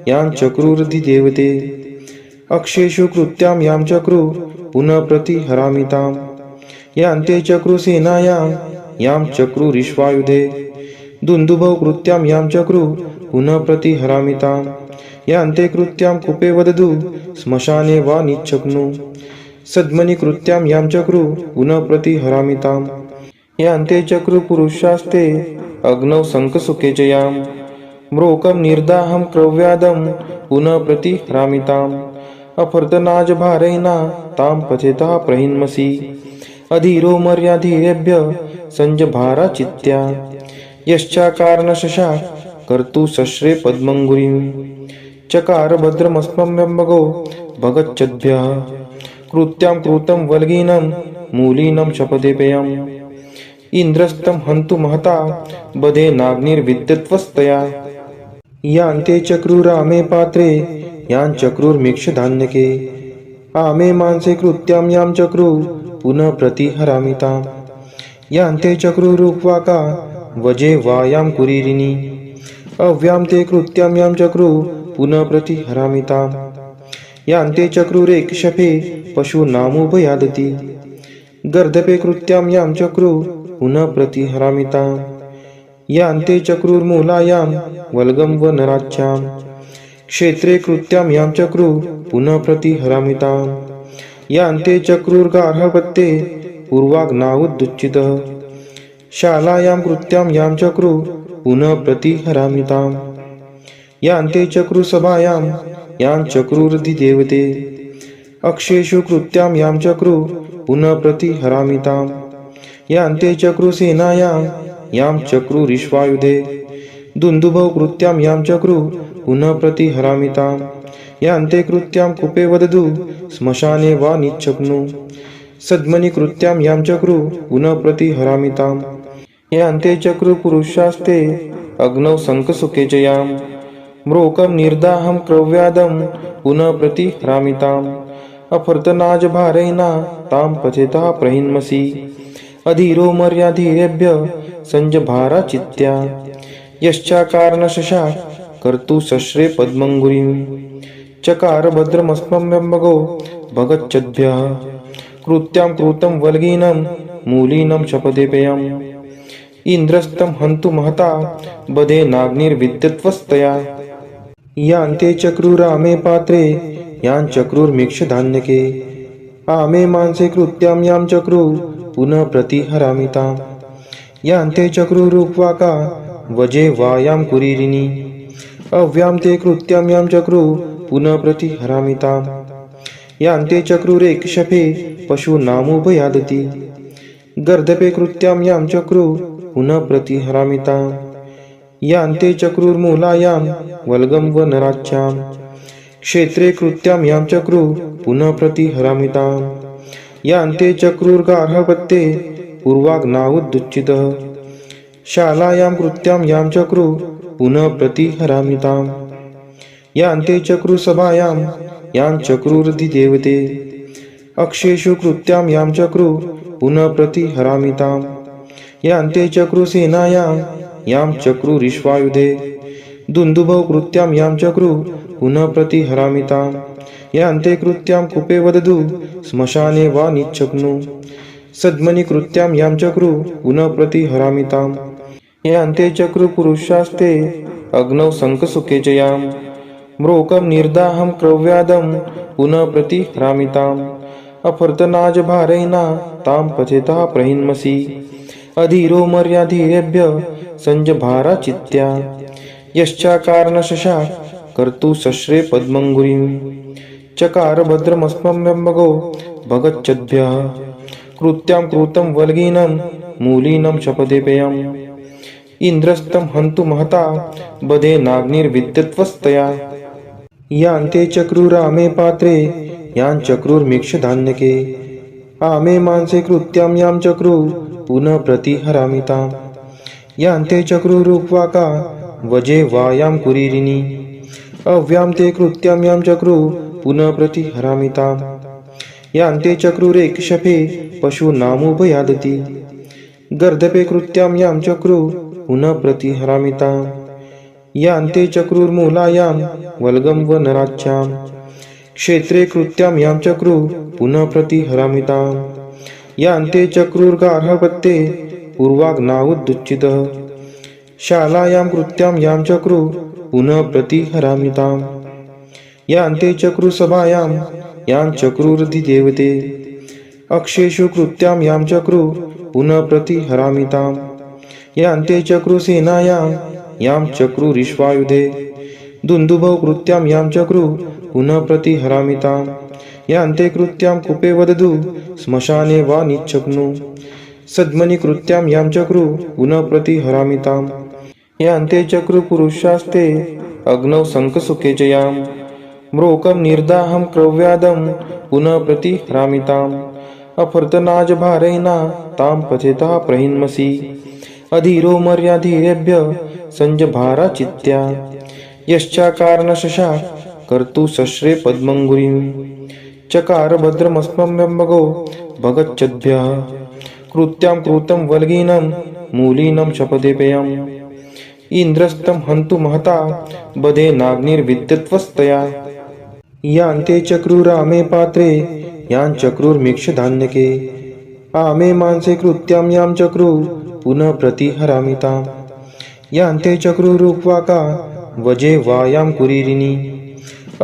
यां चक्रुर्धिदेवते अक्षेषु कृत्यां यां चक्रु पुनः प्रतिहरामि ताम् यान्ते चक्रुसेनायां यां चक्रुरिश्वायुधे दुन्दुभौ कृत्यां यां चक्रु पुनः प्रतिहरामि ताम् यान्ते कृत्यां कुपे वदतु श्मशाने वा निच्छक्नु सद्मनि कृत्यां यां चक्रु पुनः प्रतिहरामि ताम् यान्ते चक्रुपुरुषास्ते अग्नौ शङ्खसुखे च यां म्रोकं निर्दाहं क्रव्यादं पुनः प्रतिहरामि ताम् अफर्तनाजभारैना तां पचेतः प्रहिन्मसि अधीरो मर्याधीरेभ्य संजभारा चित्त्या यश्चाकारणशशा कर्तु सश्रे पद्मङ्गुरीं चकार भद्रमस्मभ्यम्बगो भगच्छद्भ्यः कृत्यां कृतं वल्गीनं मूलीनं शपथे पेयम् इन्द्रस्तं हन्तु महता बधे नाग्निर्विद्युत्वस्तया यान्ते चक्रुरामे पात्रे यां चक्रुर्मीक्षधान्यके आमे मांसे कृत्यां यां चक्रु पुनः प्रतिहरामि ताम् यान्ते चक्रुरुक्वाका वजे वायां कुरीरिणी अव्यां ते कृत्यां यां चक्रु पुनः प्रतिहरामि ताम् यान्ते चक्रुरेक्षपे पशूनामुपयादति गर्दपे कृत्यां यां चक्रु पुनः प्रतिहरामि ताम् यान्ते चक्रुर्मूलायां वल्गं वनराच्यां क्षेत्रे कृत्यां यां चक्रु पुनः प्रतिहरामि ताम् यान्ते चक्रुर्गार्हपत्ये पूर्वाग्नावुदुच्चितः शालायां कृत्यां यां चक्रु पुनः प्रतिहरामि ताम् यान्ते चक्रुसभायां यां चक्रुर्धिदेवते अक्षेषु कृत्यां यां चक्रु पुनः प्रतिहरामि ताम् यान्ते चक्रुसेनायां यां चक्रुरिश्वायुधे दुन्दुभौ कृत्यां यां चक्रु पुनः प्रतिहरामि ताम् यान्ते कृत्यां कुपे वदतु श्मशाने वा निच्छक्नु सद्मनि कृत्यां यां चक्रु पुनः प्रतिहरामि ताम् यान्ते चक्रुपुरुषास्ते अग्नौ शङ्खसुखे च यां म्रोकं निर्दाहं क्रव्यादं पुनः प्रतिहरामि ताम् अफर्तनाजभारैना तां पचेतः प्रहिन्मसि अधीरो मर्याधीरेभ्य संजभारा चित्त्या यश्चाकारणशशा कर्तु सश्रे पद्मङ्गुरीं चकार भद्रमस्मभ्यम्बगो भगच्छद्भ्यः कृत्यां कृतं वल्गीनं मूलीनं शपथे पेयम् इन्द्रस्तं हन्तु महता बधे नाग्निर्विद्युत्वस्तया यान्ते चक्रुरामे पात्रे यां चक्रुर्मीक्षधान्यके आमे मांसे कृत्यां यां चक्रु पुनः प्रतिहरामि ताम् यान्ते चक्रुरुक्वाका वजे वायां कुरीरिणी अव्यां ते कृत्यां यां चक्रु पुनः प्रतिहरामि ताम् यान्ते चक्रुरेक्षपे पशूनामुपयादति गर्दपे कृत्यां यां चक्रु पुनः प्रतिहरामि ताम् यान्ते चक्रुर्मूलायां वल्गं वनराज्यां क्षेत्रे कृत्यां यां चक्रु पुनः प्रतिहरामिताम् यान्ते चक्रुर्गार्हपत्ये पूर्वाग्नावुदुच्चितः शालायां कृत्यां यां चक्रु पुनः प्रतिहरामिताम् यान्ते चक्रुसभायां यां चक्रुर्धिदेवते अक्षेषु कृत्यां यां चक्रु पुनः प्रतिहरामिताम् यान्ते चक्रुसेनायां यां चक्रुरिश्वायुधे दुन्दुभौ कृत्यां यां चक्रु पुनः प्रतिहरामिताम् यान्ते कृत्यां कुपे वदतु श्मशाने वा निच्छग्नु सद्मनि कृत्यां यां चक्रु पुनः प्रतिहरामिताम् यान्ते चक्रुपुरुषास्ते अग्नौ शङ्खसुखे च यां म्रोकं निर्दाहं क्रव्यादं पुनः प्रतिहरामिताम् अफर्तनाजभारैना तां पचेतः प्रहिन्मसि अधीरो मर्याधीरेभ्य संजभारा चित्त्या यश्चाकारणशशा कर्तु शश्रे पद्मङ्गुरीं चकार भद्रमस्मभ्यम्बगो भगच्छद्भ्यः कृत्यां कृतं वल्गीनं मूलीनं शपथेपेयम् इन्द्रस्तं हन्तु महता बधे नाग्निर्विद्यत्वस्तया यान्ते चक्रुरामे पात्रे यां चक्रुर्मीक्षधान्यके आमे मांसे कृत्यां यां चक्रु पुनः प्रतिहरामिताम् यान्ते चक्रुरुक्वाका वजे वायां कुरीरिणी अव्यां ते कृत्यां यां चक्रु पुनः प्रतिहरामिताम् यान्ते चक्रुरेक्षपे पशूनामुभयादति गर्दपे कृत्यां यां चक्रु पुनः प्रतिहरामिताम् यान्ते चक्रुर्मूलायां वल्गं वनराज्यां क्षेत्रे कृत्यां यां चक्रु पुनः प्रतिहरामिताम् यान्ते चक्रुर्गार्हपत्ये पूर्वाग्नावुदुच्चितः शालायां कृत्यां यां चक्रु पुनः प्रतिहरामिताम् यान्ते चक्रुसभायां यां चक्रुर्धिदेवते अक्षेषु कृत्यां यां चक्रु पुनः प्रतिहरामिताम् यान्ते चक्रुसेनायां यां चक्रुरिश्वायुधे दुन्दुभौ कृत्यां यां चक्रु पुनः प्रतिहरामिताम् यान्ते कृत्यां कुपे वदतु श्मशाने वा निच्छग्नु सद्मनि कृत्यां यां चक्रु पुनः प्रतिहरामिताम् यान्ते चक्रुपुरुषास्ते अग्नौ शङ्खसुखे च यां म्रोकं निर्दाहं क्रव्यादं पुनः प्रतिहरामिताम् अफर्तनाजभारैना तां पचेतः प्रहिन्मसि अधीरो मर्याधीरेभ्य संजभारा चित्त्या यश्चाकारणशशा कर्तु शश्रे पद्मङ्गुरीं चकार भद्रमस्मभ्यम्बगो भगच्छद्भ्यः कृत्यां कृतं वल्गीनं मूलीनं शपथेपेयम् इन्द्रस्तं हन्तु महता बधे नाग्निर्विद्यत्वस्तया यान्ते चक्रुरामे पात्रे यां चक्रुर्मीक्षधान्यके आमे मांसे कृत्यां यां चक्रु पुनः प्रतिहरामिताम् यान्ते चक्रुरुक्वाका वजे वायां कुरीरिणी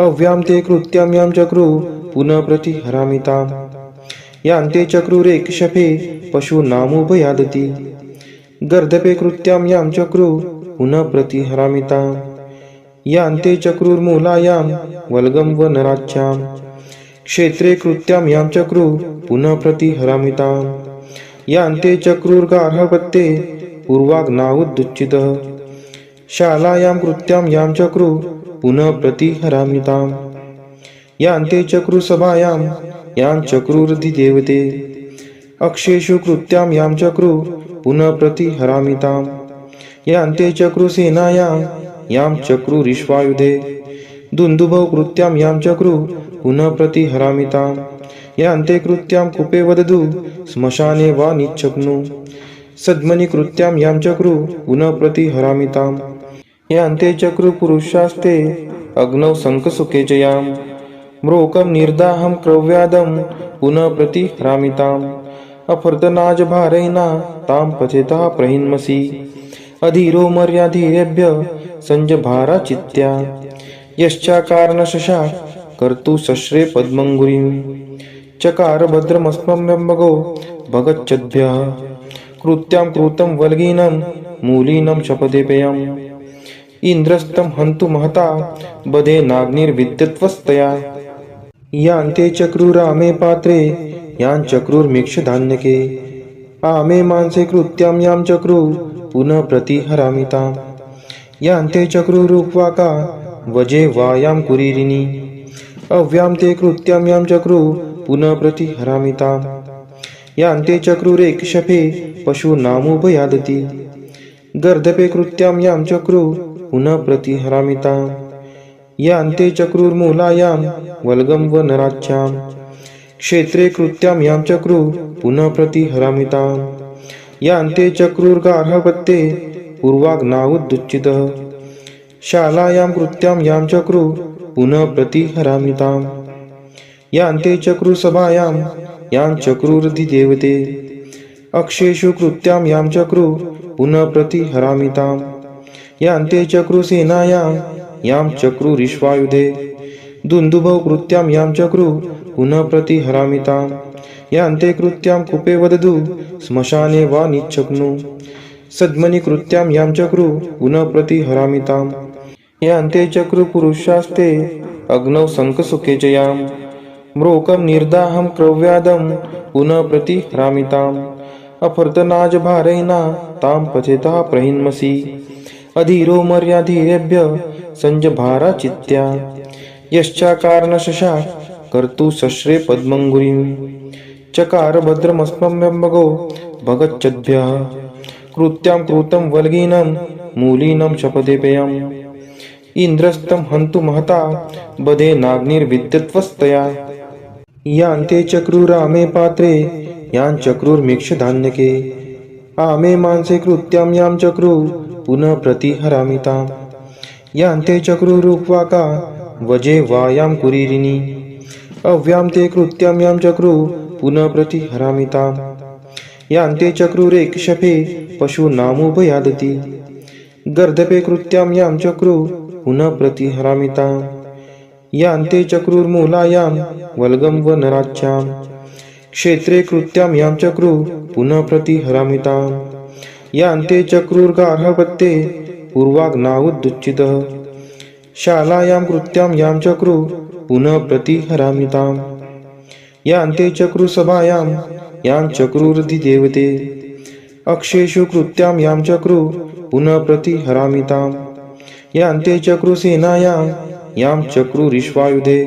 अव्यां ते कृत्यां यां चक्रु पुनः प्रतिहरामिताम् यान्ते चक्रुरेक्षपे पशूनामुभयादति गर्दपे कृत्यां यां चक्रु पुनः प्रतिहरामिताम् यान्ते चक्रुर्मूलायां वल्गं वनराज्यां क्षेत्रे कृत्यां यां चक्रु पुनः प्रतिहरामिताम् यान्ते चक्रुर्गार्हपत्ये पूर्वाग्नावुदुच्चितः शालायां कृत्यां यां चक्रु पुनः प्रतिहरामिताम् यान्ते चक्रुसभायां यां चक्रुर्धिदेवते अक्षेषु कृत्यां यां चक्रु पुनः प्रतिहरामिताम् यान्ते चक्रुसेनायां यां चक्रुरिश्वायुधे दुन्दुभौ कृत्यां यां चक्रु पुनः प्रतिहरामिताम् यान्ते कृत्यां कुपे वदतु श्मशाने वा निच्छग्नु सद्मनि कृत्यां यां चक्रु पुनः प्रतिहरामिताम् यान्ते चक्रुपुरुषास्ते अग्नौ शङ्खसुखे च यां म्रोकं निर्दाहं क्रव्यादं पुनः प्रतिहरामिताम् अफर्तनाजभारैना तां पचेतः प्रहिन्मसि अधीरो मर्याधीरेभ्य संजभारा चित्त्या यश्चाकारणशशा कर्तु शश्रे पद्मङ्गुरीं चकार भद्रमस्मभ्यम्बगो भगच्छद्भ्यः कृत्यां कृतं वल्गीनं मूलीनं शपथेपेयम् इन्द्रस्तं हन्तु महता बधे नाग्निर्विद्यत्वस्तया यान्ते चक्रुरामे पात्रे यां चक्रुर्मीक्षधान्यके आमे मांसे कृत्यां यां चक्रु पुनः प्रतिहरामिताम् यांते चक्रुरूपवाका वजे वायां कुरीरिणी अव्यां ते कृत्यं यां चक्रू पुनः प्रतिहरामिताम् यांते चक्रुरेक्षपे पशूनामुपयादति गर्दपे कृत्यां यां चक्रू पुनः प्रतिहरामिताम् यांते चक्रुर्मूलायां वल्गं व नराच्यां क्षेत्रे कृत्यां यां चक्रू पुनः प्रतिहरामिताम् यांते चक्रुर्गार्हपत्ये पूर्वाग्नावुदुच्चितः शालायां कृत्यां यां चक्रू पुनः प्रतिहरामिताम् यांते चक्रुसभायां यां चक्रुरधिदेवते अक्षेषु कृत्यां यां चक्रू पुनः प्रतिहरामिताम् यांते चक्रुसेनायां यां चक्रुरिश्वायुधे दुन्दुभौ कृत्यां यां चक्रू पुनः प्रतिहरामिताम् यांते कृत्यां कुपे वदतु श्मशाने वा निच्छग्नु सद्मनि कृत्यां यां चक्रू पुनः प्रतिहरामिताम् यांते चक्रुपुरुषास्ते अग्नौ शङ्खसुखे च यां म्रोकं निर्दाहं क्रव्यादं पुनः प्रतिहरामिताम् अफर्तनाजभारैना तां पचेता प्रहिन्मसि अधीरो मर्याधीरेभ्य संजभारा चित्त्या यश्चाकारणशशा कर्तु शस्त्रे पद्मङ्गुरीं चकार भद्रमस्मभ्यम्बगो भगच्छद्भ्यः कृत्यां कृतं वल्गीनं मूलीनं शपथेपेयम् इन्द्रस्तं हन्तु महता बधे नाग्निर्विद्युत्वस्तया यांते चक्रुरामे पात्रे यां चक्रुर्मीक्षधान्यके आमे मांसे कृत्यां यां चक्रू पुनः प्रतिहरामिताम् यांते चक्रुरूपवाका वजे वायां कुरीरिणी अव्यां ते कृत्यां यां चक्रू पुनः प्रतिहरामिताम् यांते चक्रुरेक्षपे पशूनामुपयादति गर्दपे कृत्यां यां चक्रू पुनः प्रतिहरामिताम् यांते चक्रुर्मूलायां वल्गं व नराच्यां क्षेत्रे कृत्यां यां चक्रू पुनः प्रतिहरामिताम् यांते चक्रुर्गार्हपत्ये पूर्वाग्नावुदुच्चितः शालायां कृत्यां यां चक्रू पुनः प्रतिहरामिताम् यांते चक्रुसभायां यां चक्रुरधिदेवते अक्षेषु कृत्यां यां चक्रू पुनः प्रतिहरामिताम् यांते चक्रुसेनायां यां चक्रुरिश्वायुधे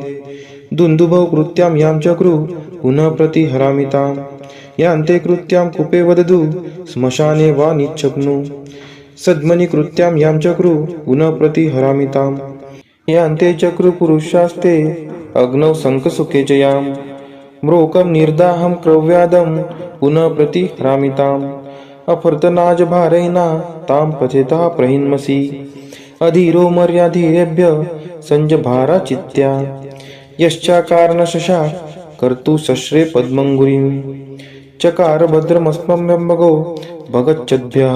दुन्दुभौ कृत्यां यां चक्रू पुनः प्रतिहरामिताम् यांते कृत्यां कुपे वदतु श्मशाने वा निच्छग्नु सद्मनि कृत्यां यां चक्रू पुनः प्रतिहरामिताम् यांते चक्रुपुरुषास्ते अग्नौ शङ्खसुखे च यां म्रोकं निर्दाहं क्रव्यादं पुनः प्रतिहरामिताम् अफर्तनाजभारैना तां पचेता प्रहिन्मसि अधीरो मर्याधीरेभ्य संजभारा चित्त्या यश्चाकारणशशा कर्तु शस्त्रे पद्मङ्गुरीं चकार भद्रमस्मभ्यम्बगो भगच्छद्भ्यः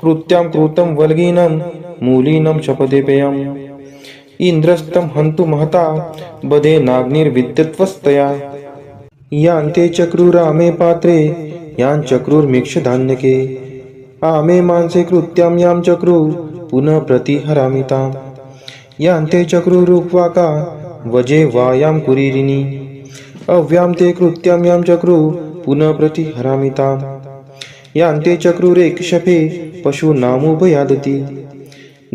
कृत्यां कृतं वल्गीनं मूलीनं शपथेपेयम् इन्द्रस्तं हन्तु महता बधे नाग्निर्विद्युत्वस्तया यांते चक्रुरामे पात्रे यां चक्रुर्मीक्षधान्यके आमे मांसे कृत्यां यां चक्रू पुनः प्रतिहरामिताम् यांते चक्रुरूपवाका वजे वायां कुरीरिणी अव्यां ते कृत्यां यां चक्रू पुनः प्रतिहरामिताम् यांते चक्रुरेक्षपे पशूनामुपयादति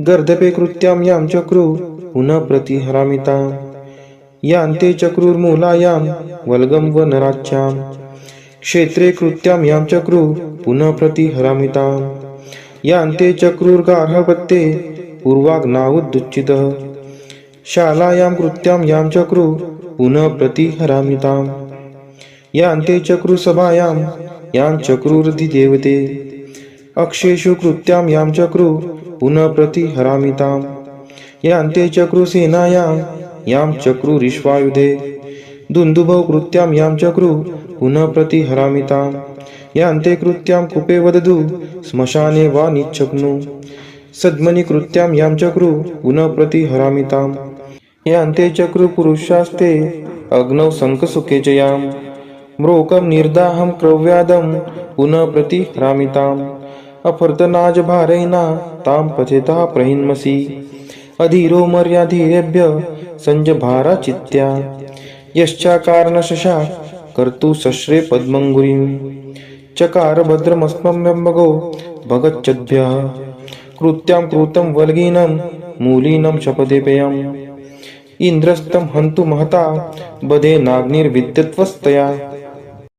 गर्दपे कृत्यां यां चक्रू पुनः प्रतिहरामिताम् यांते चक्रुर्मूलायां वल्गं व नराच्यां क्षेत्रे कृत्यां यां चक्रू पुनः प्रतिहरामिताम् यांते चक्रुर्गार्हपत्ये पूर्वाग्नावुदुच्चितः शालायां कृत्यां यां चक्रू पुनः प्रतिहरामिताम् यांते चक्रुसभायां यां चक्रुरधिदेवते अक्षेषु कृत्यां यां चक्रू पुनः प्रतिहरामिताम् यांते चक्रुसेनायां यां चक्रुरिश्वायुधे दुन्दुभौ कृत्यां यां चक्रू पुनः प्रतिहरामिताम् यांते कृत्यां कुपे वदतु श्मशाने वा निच्छग्नु सद्मनि कृत्यां यां चक्रू पुनः प्रतिहरामिताम् यांते चक्रुपुरुषास्ते अग्नौ शङ्खसुखे च यां म्रोकं निर्दाहं क्रव्यादं पुनः प्रतिहरामिताम् अफर्तनाजभारैना तां पचेता प्रहिन्मसि अधीरो मर्याधीरेभ्य संजभारा चित्त्या यश्चाकारणशशा कर्तु शस्त्रे पद्मङ्गुरीं चकार भद्रमस्मभ्यम्बगो भगच्छद्भ्यः कृत्यां कृतं वल्गीनं मूलीनं शपथेपेयम् इंद्रस्तं हन्तु महता बधे नाग्निर्विद्यत्वस्तया